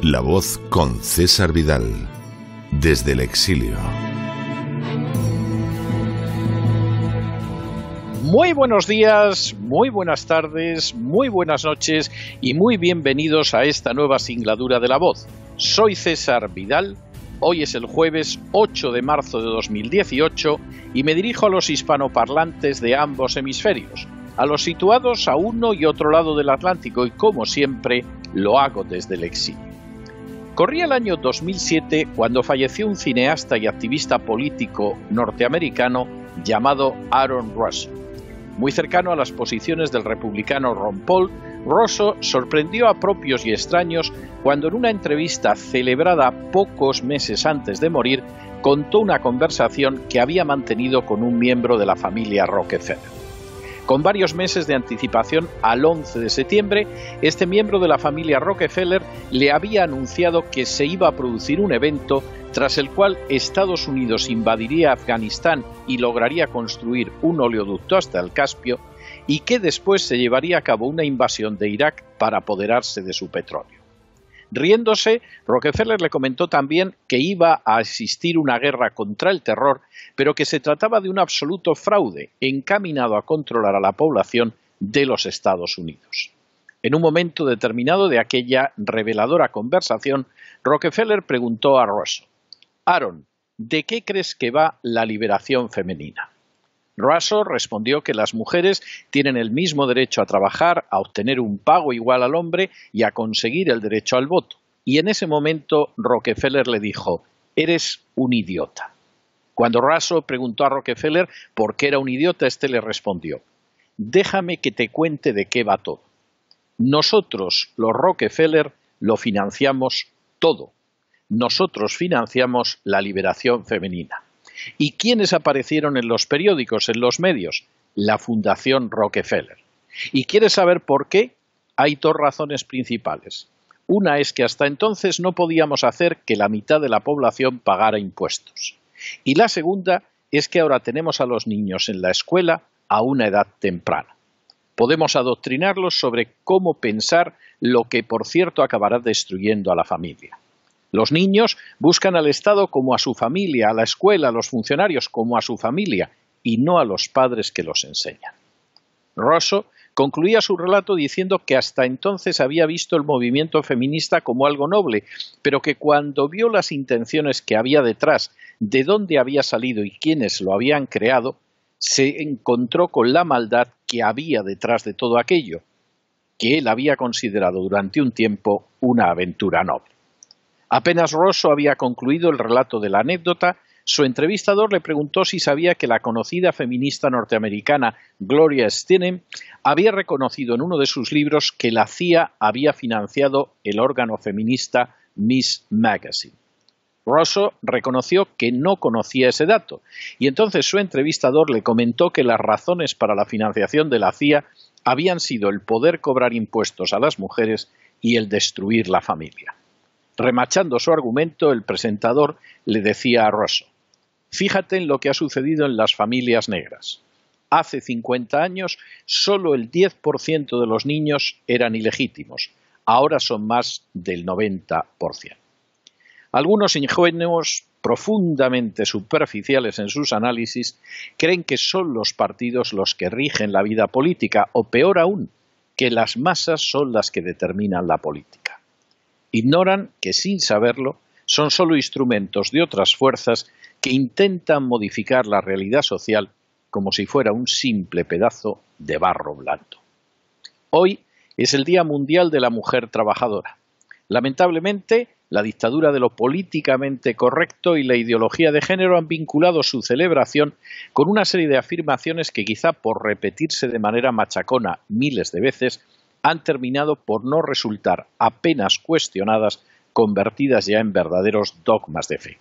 La Voz con César Vidal, desde el exilio. Muy buenos días, muy buenas tardes, muy buenas noches y muy bienvenidos a esta nueva singladura de La Voz. Soy César Vidal, hoy es el jueves 8 de marzo de 2018 y me dirijo a los hispanoparlantes de ambos hemisferios, a los situados a uno y otro lado del Atlántico y como siempre lo hago desde el exilio. Corría el año 2007 cuando falleció un cineasta y activista político norteamericano llamado Aaron Russell. Muy cercano a las posiciones del republicano Ron Paul, Russell sorprendió a propios y extraños cuando en una entrevista celebrada pocos meses antes de morir contó una conversación que había mantenido con un miembro de la familia Rockefeller. Con varios meses de anticipación, al 11 de septiembre, este miembro de la familia Rockefeller le había anunciado que se iba a producir un evento tras el cual Estados Unidos invadiría Afganistán y lograría construir un oleoducto hasta el Caspio, y que después se llevaría a cabo una invasión de Irak para apoderarse de su petróleo. Riéndose, Rockefeller le comentó también que iba a existir una guerra contra el terror, pero que se trataba de un absoluto fraude encaminado a controlar a la población de los Estados Unidos. En un momento determinado de aquella reveladora conversación, Rockefeller preguntó a Russell: «Aaron, ¿de qué crees que va la liberación femenina?». Russell respondió que las mujeres tienen el mismo derecho a trabajar, a obtener un pago igual al hombre y a conseguir el derecho al voto. Y en ese momento Rockefeller le dijo: «Eres un idiota». Cuando Russell preguntó a Rockefeller por qué era un idiota, este le respondió: «Déjame que te cuente de qué va todo. Nosotros, los Rockefeller, lo financiamos todo. Nosotros financiamos la liberación femenina». ¿Y quiénes aparecieron en los periódicos, en los medios? La Fundación Rockefeller. ¿Y quieres saber por qué? Hay dos razones principales. Una es que hasta entonces no podíamos hacer que la mitad de la población pagara impuestos. Y la segunda es que ahora tenemos a los niños en la escuela a una edad temprana. Podemos adoctrinarlos sobre cómo pensar, lo que por cierto acabará destruyendo a la familia. Los niños buscan al Estado como a su familia, a la escuela, a los funcionarios como a su familia, y no a los padres que los enseñan. Russell concluía su relato diciendo que hasta entonces había visto el movimiento feminista como algo noble, pero que cuando vio las intenciones que había detrás, de dónde había salido y quiénes lo habían creado, se encontró con la maldad que había detrás de todo aquello, que él había considerado durante un tiempo una aventura noble. Apenas Russell había concluido el relato de la anécdota, su entrevistador le preguntó si sabía que la conocida feminista norteamericana Gloria Steinem había reconocido en uno de sus libros que la CIA había financiado el órgano feminista Miss Magazine. Russell reconoció que no conocía ese dato, y entonces su entrevistador le comentó que las razones para la financiación de la CIA habían sido el poder cobrar impuestos a las mujeres y el destruir la familia. Remachando su argumento, el presentador le decía a Russell: «Fíjate en lo que ha sucedido en las familias negras. Hace 50 años solo el 10% de los niños eran ilegítimos, ahora son más del 90%. Algunos ingenuos, profundamente superficiales en sus análisis, creen que son los partidos los que rigen la vida política, o peor aún, que las masas son las que determinan la política. Ignoran que, sin saberlo, son solo instrumentos de otras fuerzas que intentan modificar la realidad social como si fuera un simple pedazo de barro blando. Hoy es el Día Mundial de la Mujer Trabajadora. Lamentablemente, la dictadura de lo políticamente correcto y la ideología de género han vinculado su celebración con una serie de afirmaciones que, quizá por repetirse de manera machacona miles de veces, han terminado por no resultar apenas cuestionadas, convertidas ya en verdaderos dogmas de fe.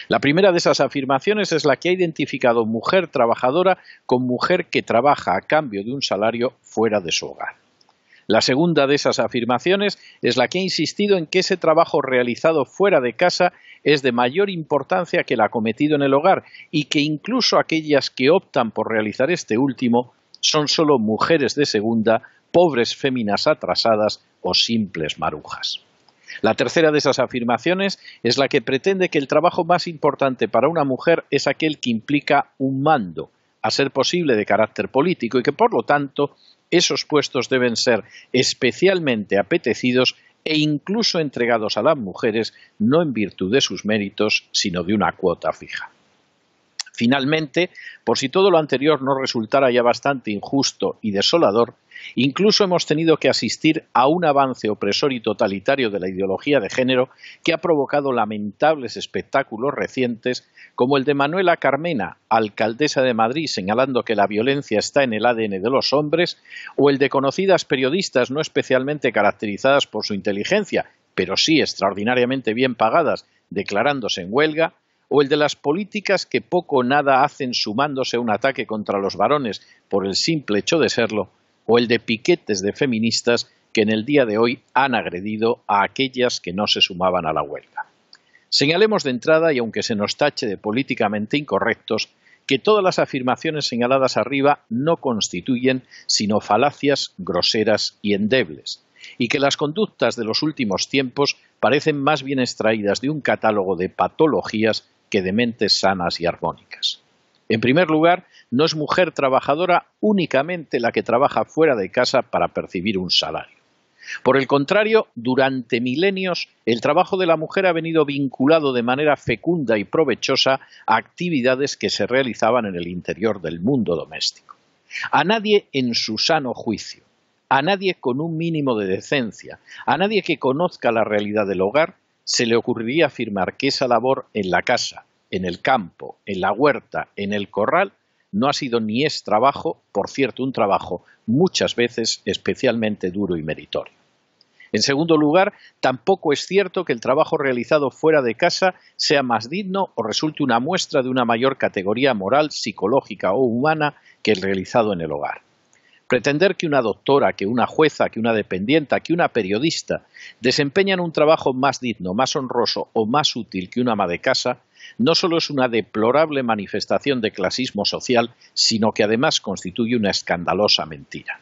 La primera de esas afirmaciones es la que ha identificado mujer trabajadora con mujer que trabaja a cambio de un salario fuera de su hogar. La segunda de esas afirmaciones es la que ha insistido en que ese trabajo realizado fuera de casa es de mayor importancia que el acometido en el hogar y que incluso aquellas que optan por realizar este último son solo mujeres de segunda, pobres féminas atrasadas o simples marujas. La tercera de esas afirmaciones es la que pretende que el trabajo más importante para una mujer es aquel que implica un mando, a ser posible de carácter político, y que por lo tanto esos puestos deben ser especialmente apetecidos e incluso entregados a las mujeres no en virtud de sus méritos, sino de una cuota fija. Finalmente, por si todo lo anterior no resultara ya bastante injusto y desolador, incluso hemos tenido que asistir a un avance opresor y totalitario de la ideología de género que ha provocado lamentables espectáculos recientes, como el de Manuela Carmena, alcaldesa de Madrid, señalando que la violencia está en el ADN de los hombres, o el de conocidas periodistas no especialmente caracterizadas por su inteligencia, pero sí extraordinariamente bien pagadas, declarándose en huelga, o el de las políticas que poco o nada hacen sumándose a un ataque contra los varones por el simple hecho de serlo, o el de piquetes de feministas que en el día de hoy han agredido a aquellas que no se sumaban a la huelga. Señalemos de entrada, y aunque se nos tache de políticamente incorrectos, que todas las afirmaciones señaladas arriba no constituyen sino falacias groseras y endebles, y que las conductas de los últimos tiempos parecen más bien extraídas de un catálogo de patologías que de mentes sanas y armónicas. En primer lugar, no es mujer trabajadora únicamente la que trabaja fuera de casa para percibir un salario. Por el contrario, durante milenios, el trabajo de la mujer ha venido vinculado de manera fecunda y provechosa a actividades que se realizaban en el interior del mundo doméstico. A nadie en su sano juicio, a nadie con un mínimo de decencia, a nadie que conozca la realidad del hogar, se le ocurriría afirmar que esa labor en la casa, en el campo, en la huerta, en el corral, no ha sido ni es trabajo, por cierto, un trabajo muchas veces especialmente duro y meritorio. En segundo lugar, tampoco es cierto que el trabajo realizado fuera de casa sea más digno o resulte una muestra de una mayor categoría moral, psicológica o humana que el realizado en el hogar. Pretender que una doctora, que una jueza, que una dependienta, que una periodista desempeñan un trabajo más digno, más honroso o más útil que una ama de casa no solo es una deplorable manifestación de clasismo social, sino que además constituye una escandalosa mentira.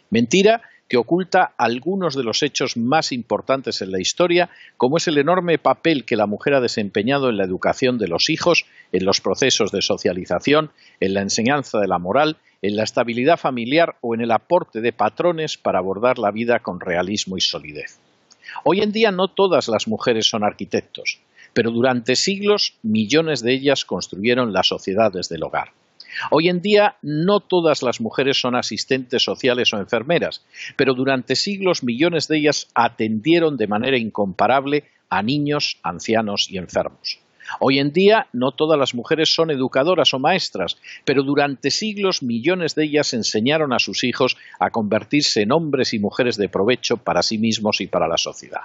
Mentira que oculta algunos de los hechos más importantes en la historia, como es el enorme papel que la mujer ha desempeñado en la educación de los hijos, en los procesos de socialización, en la enseñanza de la moral, en la estabilidad familiar o en el aporte de patrones para abordar la vida con realismo y solidez. Hoy en día no todas las mujeres son arquitectos, pero durante siglos millones de ellas construyeron las sociedades del hogar. Hoy en día no todas las mujeres son asistentes sociales o enfermeras, pero durante siglos millones de ellas atendieron de manera incomparable a niños, ancianos y enfermos. Hoy en día no todas las mujeres son educadoras o maestras, pero durante siglos millones de ellas enseñaron a sus hijos a convertirse en hombres y mujeres de provecho para sí mismos y para la sociedad.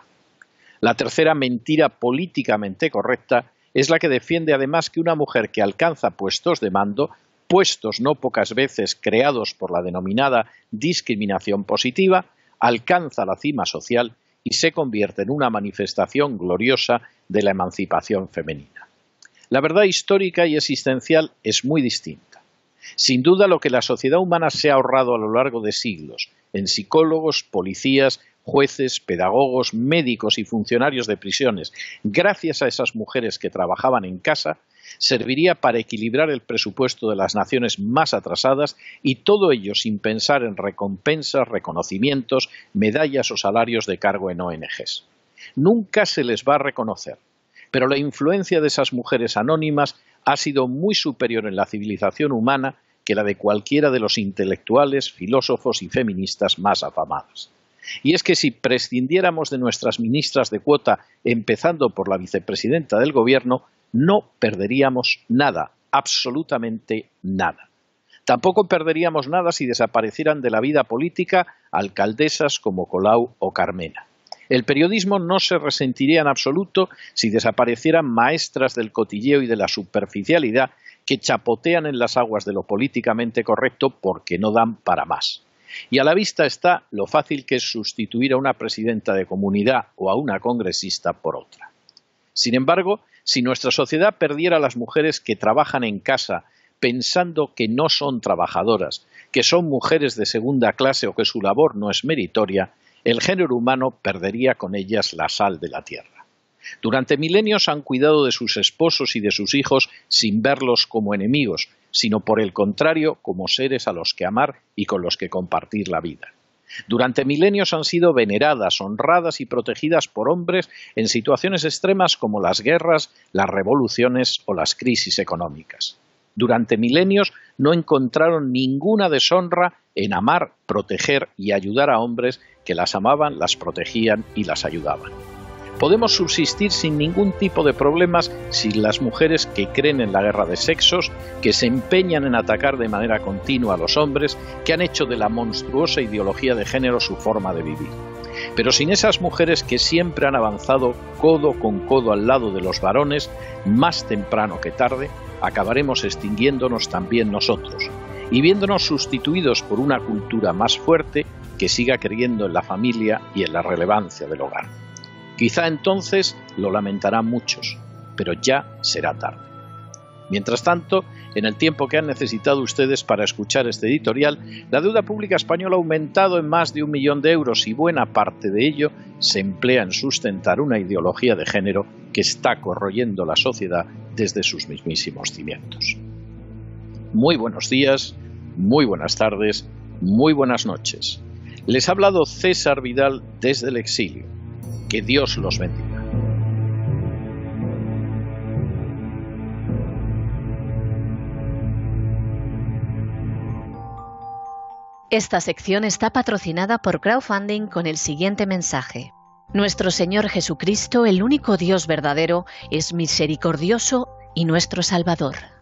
La tercera mentira políticamente correcta es la que defiende además que una mujer que alcanza puestos de mando, puestos no pocas veces creados por la denominada discriminación positiva, alcanza la cima social y se convierte en una manifestación gloriosa de la emancipación femenina. La verdad histórica y existencial es muy distinta. Sin duda, lo que la sociedad humana se ha ahorrado a lo largo de siglos en psicólogos, policías, jueces, pedagogos, médicos y funcionarios de prisiones, gracias a esas mujeres que trabajaban en casa, serviría para equilibrar el presupuesto de las naciones más atrasadas y todo ello sin pensar en recompensas, reconocimientos, medallas o salarios de cargo en ONGs. Nunca se les va a reconocer, pero la influencia de esas mujeres anónimas ha sido muy superior en la civilización humana que la de cualquiera de los intelectuales, filósofos y feministas más afamados. Y es que si prescindiéramos de nuestras ministras de cuota, empezando por la vicepresidenta del Gobierno, no perderíamos nada, absolutamente nada. Tampoco perderíamos nada si desaparecieran de la vida política alcaldesas como Colau o Carmena. El periodismo no se resentiría en absoluto si desaparecieran maestras del cotilleo y de la superficialidad que chapotean en las aguas de lo políticamente correcto porque no dan para más. Y a la vista está lo fácil que es sustituir a una presidenta de comunidad o a una congresista por otra. Sin embargo, si nuestra sociedad perdiera a las mujeres que trabajan en casa pensando que no son trabajadoras, que son mujeres de segunda clase o que su labor no es meritoria, el género humano perdería con ellas la sal de la tierra. Durante milenios han cuidado de sus esposos y de sus hijos sin verlos como enemigos, sino por el contrario como seres a los que amar y con los que compartir la vida. Durante milenios han sido veneradas, honradas y protegidas por hombres en situaciones extremas como las guerras, las revoluciones o las crisis económicas. Durante milenios no encontraron ninguna deshonra en amar, proteger y ayudar a hombres que las amaban, las protegían y las ayudaban. Podemos subsistir sin ningún tipo de problemas sin las mujeres que creen en la guerra de sexos, que se empeñan en atacar de manera continua a los hombres, que han hecho de la monstruosa ideología de género su forma de vivir. Pero sin esas mujeres que siempre han avanzado codo con codo al lado de los varones, más temprano que tarde, acabaremos extinguiéndonos también nosotros y viéndonos sustituidos por una cultura más fuerte que siga creyendo en la familia y en la relevancia del hogar. Quizá entonces lo lamentarán muchos, pero ya será tarde. Mientras tanto, en el tiempo que han necesitado ustedes para escuchar este editorial, la deuda pública española ha aumentado en más de 1 millón de euros y buena parte de ello se emplea en sustentar una ideología de género que está corroyendo la sociedad desde sus mismísimos cimientos. Muy buenos días, muy buenas tardes, muy buenas noches. Les ha hablado César Vidal desde el exilio. Que Dios los bendiga. Esta sección está patrocinada por crowdfunding con el siguiente mensaje. Nuestro Señor Jesucristo, el único Dios verdadero, es misericordioso y nuestro Salvador.